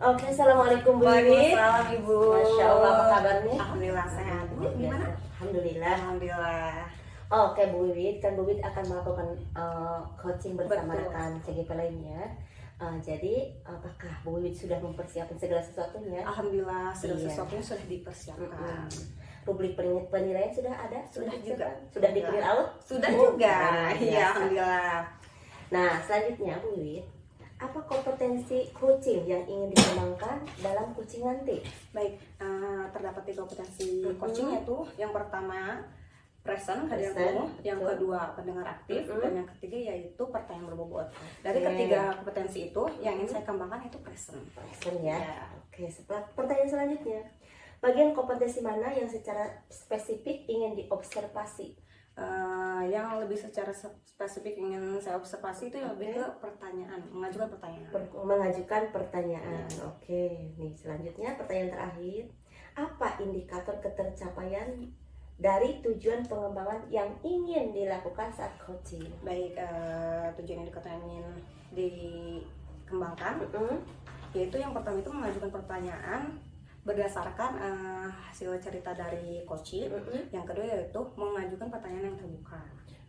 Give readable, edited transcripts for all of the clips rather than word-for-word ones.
Oke, assalamualaikum Bu Wiwit. Waalaikumsalam Ibu. Masya Allah, apa kabarnya? Alhamdulillah sehat. Ibu gimana? Alhamdulillah. Alhamdulillah. Oke Bu Wiwit, kan Bu Wiwit akan melakukan coaching bersama Betul. rekan CGP lainnya. Jadi, apakah Bu Wiwit sudah mempersiapkan segala sesuatunya? Alhamdulillah segala Iya. sesuatunya sudah dipersiapkan. Rubrik penilaian sudah ada? Sudah juga. Sudah di print out? Sudah Oh, juga. luar Iya, biasa. alhamdulillah. Nah, selanjutnya Bu Wiwit, apa kompetensi coaching yang ingin dikembangkan dalam coaching nanti? Baik, terdapat 3 kompetensi Mm-mm. coaching, yaitu yang pertama present, hadir Present, penuh, yang betul. kedua pendengar aktif, Mm-mm. dan yang ketiga yaitu pertanyaan berbobot. Dari Oke. ketiga kompetensi itu, yang ingin saya kembangkan itu present. Present ya. Ya. Oke, pertanyaan selanjutnya. Bagian kompetensi mana yang secara spesifik ingin diobservasi? Yang lebih secara spesifik ingin saya observasi itu yang lebih ke pertanyaan, mengajukan pertanyaan. Mengajukan pertanyaan. Oke, nih selanjutnya pertanyaan terakhir. Apa indikator ketercapaian dari tujuan pengembangan yang ingin dilakukan saat coaching? Baik, tujuan yang ingin dikembangkan, Mm-mm. yaitu yang pertama itu mengajukan pertanyaan berdasarkan hasil cerita dari coaching. Mm-mm. Yang kedua yaitu mengajukan pertanyaan yang terbuka.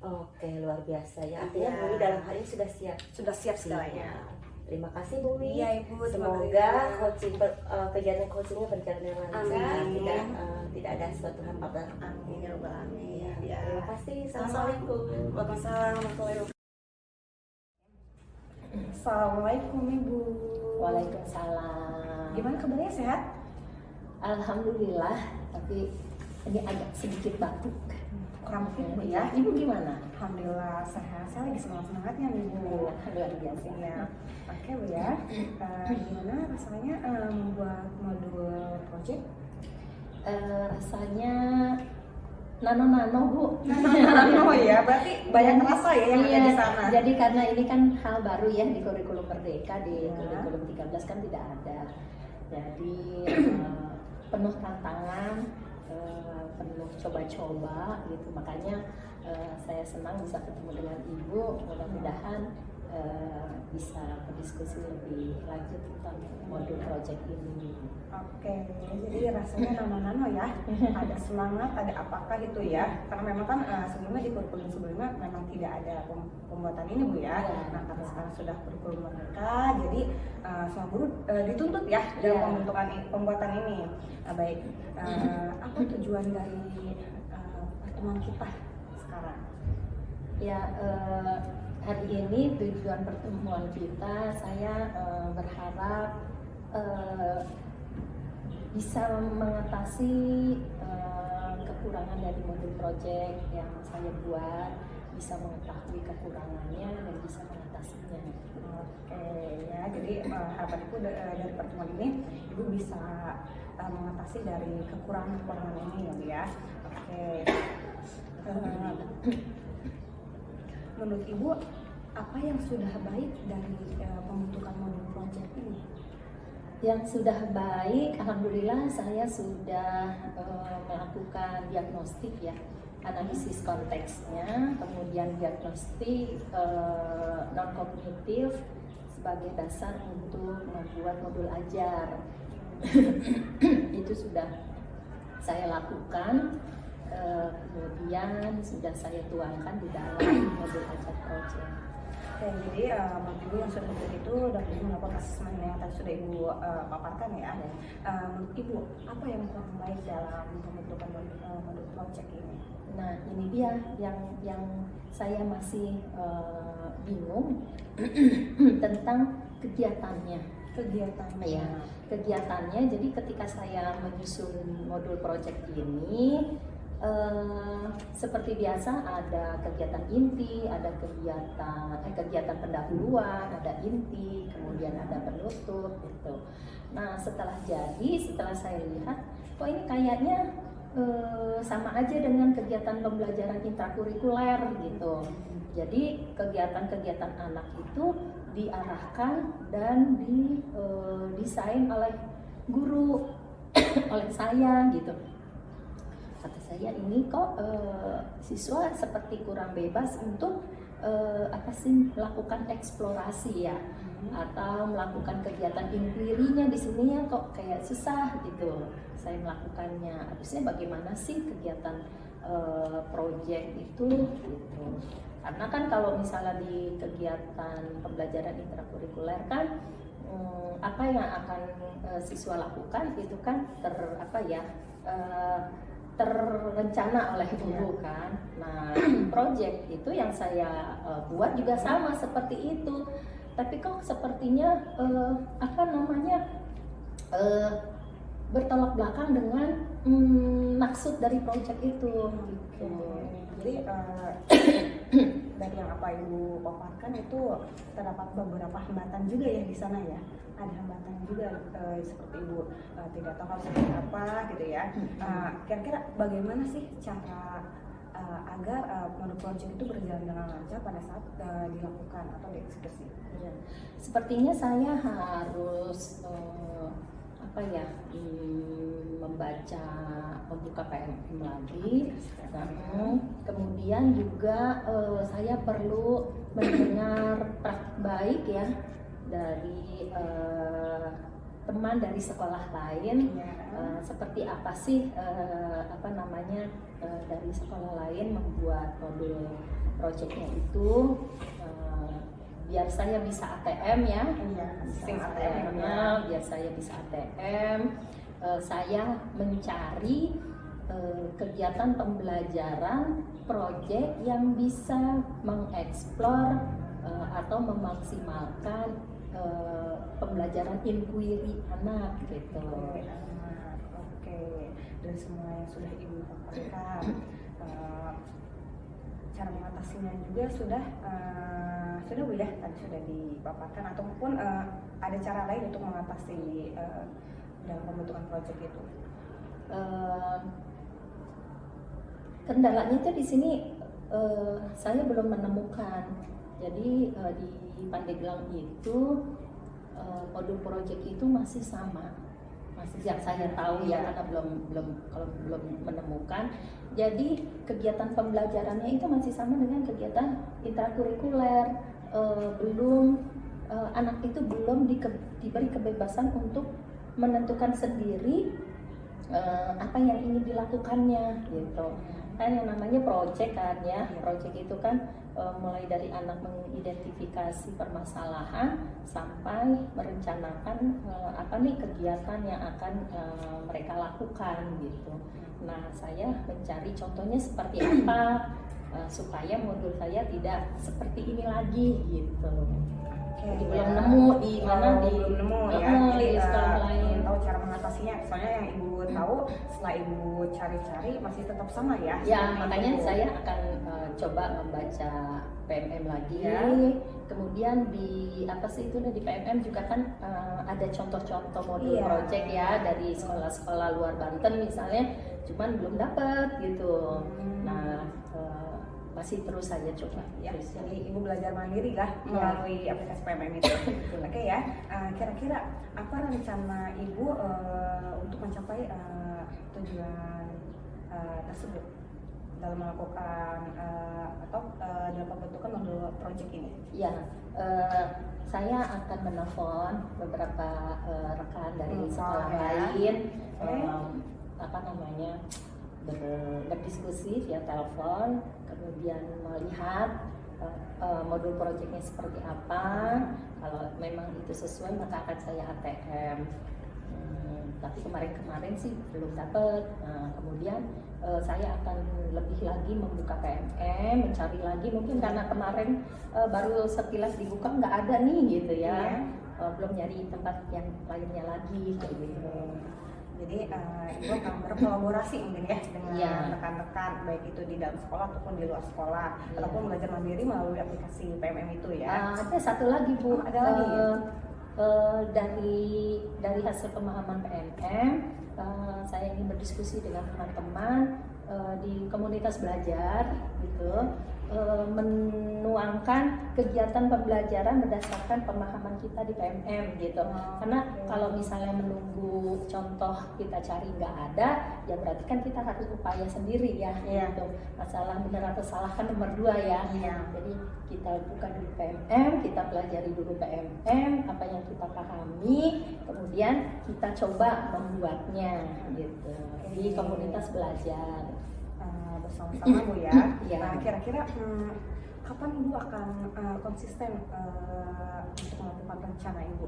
Oke, luar biasa ya. Artinya Iya. Bu Wi dalam hal ini sudah siap. Sudah siap segalanya. Terima kasih Bu Wi. Iya Ibu, terima Semoga kasih. coaching kegiatan coachingnya berjalan dengan lancar, Amin. tidak ada suatu hambatan. Amin ya rabbal alamin. Ya, Ya. terima kasih. Assalamualaikum. Waalaikumsalam warahmatullahi wabarakatuh. Assalamualaikum Ibu. Waalaikumsalam. Gimana kabarnya, sehat? Alhamdulillah, tapi ini agak sedikit batuk. Kurang fit Bu Ya, ya? ibu gimana? Alhamdulillah sehat. Saya lagi semangat-semangatnya nih Bu. Luar biasa. Iya. Oke Bu ya. Gimana rasanya membuat modul project? Rasanya nano-nano bu. Oh ya, berarti banyak rasa ya yang ada Iya, di sana. jadi karena ini kan hal baru ya di kurikulum Merdeka, di Ya. kurikulum 13 kan tidak ada. Jadi penuh tantangan, penuh coba-coba gitu. Makanya saya senang bisa ketemu dengan ibu. Mudah-mudahan bisa berdiskusi lebih lanjut tentang modul project ini. Oke, jadi rasanya nano-nano ya. Ada semangat, ada apakah itu ya? Karena memang kan sebelumnya di kurikulum sebelumnya memang tidak ada pembuatan ini Bu ya. Iya. Nah, karena sekarang sudah kurikulum Merdeka, jadi semua guru dituntut ya dalam Iya. pembuatan ini. Nah, baik, apa tujuan dari pertemuan kita sekarang? Ya, hari ini tujuan pertemuan kita, saya berharap bisa mengatasi kekurangan dari modul project yang saya buat, bisa mengetahui kekurangannya dan bisa mengatasinya. Oke ya, jadi harapan ibu dari pertemuan ini ibu bisa mengatasi dari kekurangan ini ya Bu ya. Oke. Menurut ibu apa yang sudah baik dari pembentukan modul project ini? Yang sudah baik, alhamdulillah saya sudah melakukan diagnostik ya, analisis konteksnya, kemudian diagnostik non kognitif sebagai dasar untuk membuat modul ajar. Itu sudah saya lakukan, kemudian sudah saya tuangkan di dalam modul ajar project. Oke, jadi menurut ibu yang sudah baik itu dan ibu melakukan asesmen yang tadi sudah ibu paparkan ya. Menurut ibu apa yang kurang baik dalam pembentukan modul project ini? Nah, ini dia yang saya masih bingung tentang kegiatannya. Kegiatannya. Ya, kegiatannya. Jadi ketika saya menyusun modul project ini, seperti biasa ada kegiatan inti, ada kegiatan pendahuluan, ada inti, kemudian ada penutup gitu. Nah, setelah saya lihat, kok ini kayaknya sama aja dengan kegiatan pembelajaran intrakurikuler gitu. Jadi kegiatan-kegiatan anak itu diarahkan dan didesain oleh guru, oleh saya gitu. Kata saya ini kok siswa seperti kurang bebas untuk melakukan eksplorasi ya. atau melakukan kegiatan inquiry-nya di sini ya kok kayak susah gitu saya melakukannya. Habisnya bagaimana sih kegiatan project itu gitu. Karena kan kalau misalnya di kegiatan pembelajaran intrakurikuler kan apa yang akan siswa lakukan itu kan terrencana oleh guru kan. Nah, project itu yang saya buat juga sama seperti itu. Tapi kok sepertinya bertolak belakang dengan maksud dari project itu gitu. Jadi dari yang apa Ibu paparkan itu terdapat beberapa hambatan juga ya di sana ya. Ada hambatan juga seperti Ibu tidak tahu harus seperti apa gitu ya. Kira-kira bagaimana sih cara agar modul project itu berjalan dengan lancar pada saat dilakukan atau dieksekusi? Ya. Sepertinya saya harus membuka PMM lagi. Kemudian juga saya perlu mendengar praktik baik ya dari teman dari sekolah lain. Seperti apa sih dari sekolah lain membuat modul projectnya itu. Biar saya bisa ATM ya, biar saya bisa ATM, saya mencari kegiatan pembelajaran proyek yang bisa mengeksplor atau memaksimalkan pembelajaran inquiry anak gitu. Oke, dari semua yang sudah Ibu paparkan, cara mengatasinya juga sudah Bu ya, tadi sudah dipaparkan, ataupun ada cara lain untuk mengatasi dalam pembentukan proyek itu? Kendalanya itu di sini saya belum menemukan. Jadi di Pandeglang itu modul proyek itu masih sama, masih yang saya tahu ya, karena belum menemukan. Jadi kegiatan pembelajarannya itu masih sama dengan kegiatan intrakurikuler. Anak itu belum diberi kebebasan untuk menentukan sendiri apa yang ingin dilakukannya gitu. Kan yang namanya project kan ya, project itu kan mulai dari anak mengidentifikasi permasalahan sampai merencanakan kegiatan yang akan mereka lakukan gitu. Nah, saya mencari contohnya seperti apa supaya modul saya tidak seperti ini lagi gitu. Jadi belum nemu di mana belum nemu ya. Jadi di sekolah lain. Tahu cara mengatasinya. Soalnya yang Ibu tahu setelah Ibu cari-cari masih tetap sama ya. Ya, makanya saya akan coba membaca PMM lagi. Ya. Kemudian di di PMM juga kan ada contoh-contoh modul project ya dari sekolah-sekolah luar Banten misalnya, cuman belum dapat gitu. Nah, masih terus saja coba ya. Jadi Ibu belajar mandiri lah melalui aplikasi PMM itu. Oke ya. Kira-kira apa rencana Ibu untuk mencapai tujuan tersebut dalam melakukan dalam pembentukan modul project ini? Ya, saya akan menelpon beberapa rekan dari sekolah lain, berdiskusi via telepon, kemudian melihat modul proyeknya seperti apa. Kalau memang itu sesuai maka akan saya ATM. Tapi kemarin sih belum dapat. Kemudian saya akan lebih lagi membuka PMM, mencari lagi, mungkin karena kemarin baru sekilas dibuka nggak ada nih gitu ya. Belum nyari tempat yang lainnya lagi kayak gitu. Jadi Ibu akan berkolaborasi mungkin ya dengan rekan-rekan baik itu di dalam sekolah ataupun di luar sekolah ataupun belajar mandiri melalui aplikasi PMM itu ya. Ada satu lagi Bu, ada lagi ya? Dari hasil pemahaman PMM, saya ingin berdiskusi dengan teman-teman di komunitas belajar gitu. menuangkan kegiatan pembelajaran berdasarkan pemahaman kita di PMM gitu. Karena kalau misalnya menunggu contoh kita cari nggak ada, ya berarti kan kita harus upaya sendiri ya. Iya. Gitu. Masalah benar atau salah kan nomor 2 ya. Iya. Jadi kita buka dulu PMM, kita pelajari dulu PMM, apa yang kita pahami, kemudian kita coba membuatnya gitu di komunitas belajar. Bersama-sama Bu ya. Iya. Nah, kira-kira kapan Ibu akan konsisten untuk melakukan rencana Ibu?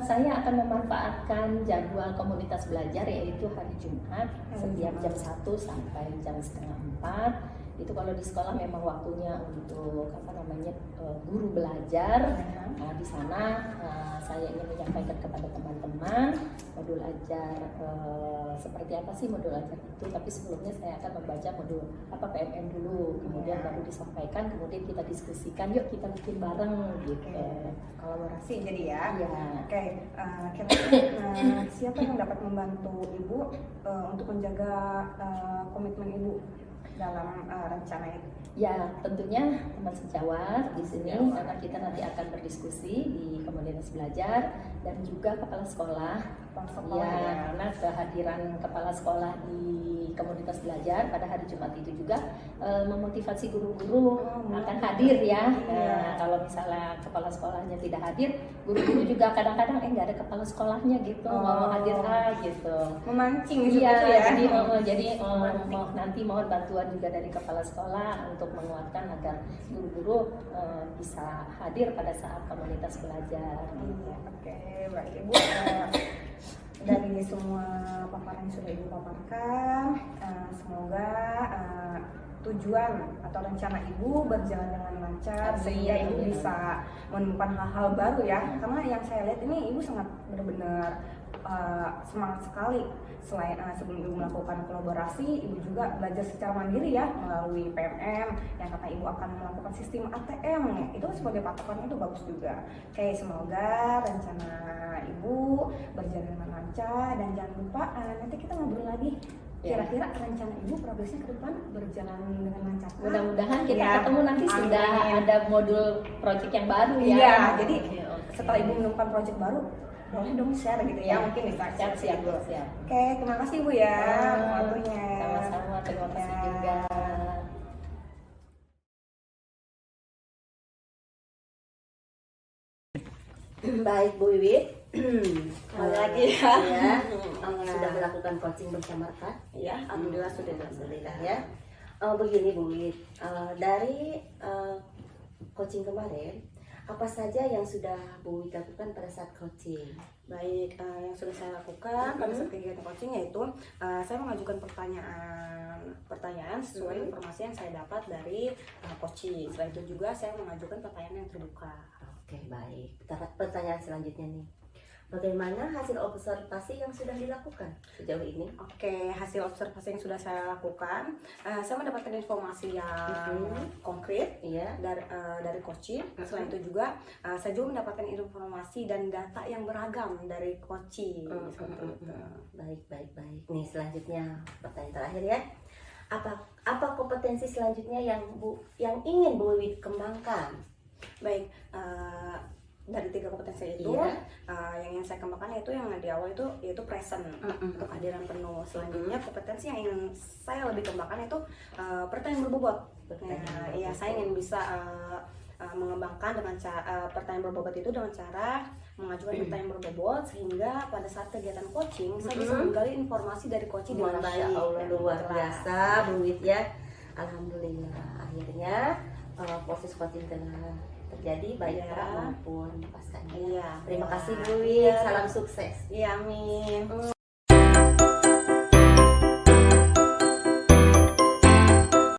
Saya akan memanfaatkan jadwal komunitas belajar yaitu hari Jumat setiap jam 1 sampai jam setengah 4. Itu kalau di sekolah memang waktunya untuk guru belajar. Nah, di sana saya ingin menyampaikan kepada teman-teman modul ajar seperti apa sih modul ajar itu, tapi sebelumnya saya akan membaca modul PMM dulu, kemudian baru disampaikan, kemudian kita diskusikan, yuk kita bikin bareng gitu. Kolaborasi jadi ya. Iya. Oke, kira-kira siapa yang dapat membantu Ibu untuk menjaga komitmen Ibu dalam rencana itu? Ya, tentunya teman sejawat di sini karena kita nanti akan berdiskusi di komunitas belajar dan juga kepala sekolah. Ya, karena kehadiran kepala sekolah di komunitas belajar pada hari Jumat itu juga memotivasi guru-guru akan hadir ya. Nah, kalau misalnya kepala sekolahnya tidak hadir, guru-guru juga kadang-kadang nggak ada kepala sekolahnya gitu, mau hadir gitu. Memancing Iya, gitu ya. jadi nanti mohon bantuan juga dari kepala sekolah untuk menguatkan agar guru-guru bisa hadir pada saat komunitas belajar. Iya, oke, baik Ibu. Dari semua paparan yang sudah Ibu paparkan, semoga tujuan atau rencana Ibu berjalan dengan lancar sehingga Ibu bisa menemukan hal-hal baru ya. Karena yang saya lihat ini Ibu sangat benar-benar semangat sekali. Selain sebelum Ibu melakukan kolaborasi, Ibu juga belajar secara mandiri ya melalui PMM yang kata Ibu akan melakukan sistem ATM. Itu sebagai patokan itu bagus juga. Oke, semoga rencana Ibu berjalan dengan lancar dan jangan lupa nanti kita ngobrol lagi. Kira-kira rencana Ibu progresnya ke depan berjalan dengan lancar. Mudah-mudahan kita Ya, ketemu nanti sudah amin. ada modul project yang baru ya. Iya, jadi Oke. setelah Ibu menemukan project baru, boleh dong share gitu ya, mungkin bisa siap. Oke, terima kasih Bu ya waktunya. Sama-sama, terima kasih Ya. juga. Baik Bu Wiwit, kembali lagi ya. Sudah Ya. melakukan coaching bersama rekan. Ya, alhamdulillah sudah. Alhamdulillah ya. Begini Bu Wiwit, dari coaching kemarin, apa saja yang sudah Bu Wiwit lakukan pada saat coaching? Baik, yang sudah saya lakukan pada saat kegiatan coaching yaitu saya mengajukan pertanyaan sesuai informasi yang saya dapat dari coaching. Selain itu juga saya mengajukan pertanyaan yang terbuka. Oke, baik. Pertanyaan selanjutnya nih. Bagaimana hasil observasi yang sudah dilakukan sejauh ini? Oke, hasil observasi yang sudah saya lakukan, saya mendapatkan informasi yang konkret Iya. dari coaching. Selain itu juga saya juga mendapatkan informasi dan data yang beragam dari coaching. Seperti itu. Baik. Nih selanjutnya pertanyaan terakhir ya. Apa kompetensi selanjutnya yang ingin Bu Wiwit kembangkan? Baik, dari 3 kompetensi itu, Iya. yang ingin saya kembangkan yaitu yang di awal yaitu present, kehadiran penuh. Selanjutnya kompetensi yang ingin saya lebih kembangkan itu pertanyaan berbobot. Nah, ya saya ingin bisa mengembangkan dengan pertanyaan berbobot itu dengan cara mengajukan pertanyaan berbobot sehingga pada saat kegiatan coaching saya bisa menggali informasi dari coaching dengan Masya baik. Allah, dan luar jelas. biasa Bu Wiwit ya. Alhamdulillah akhirnya proses coaching telah terjadi baik Iya. pra maupun pascanya. Iya. Terima kasih Bu Wiwit, salam sukses. Iya, amin.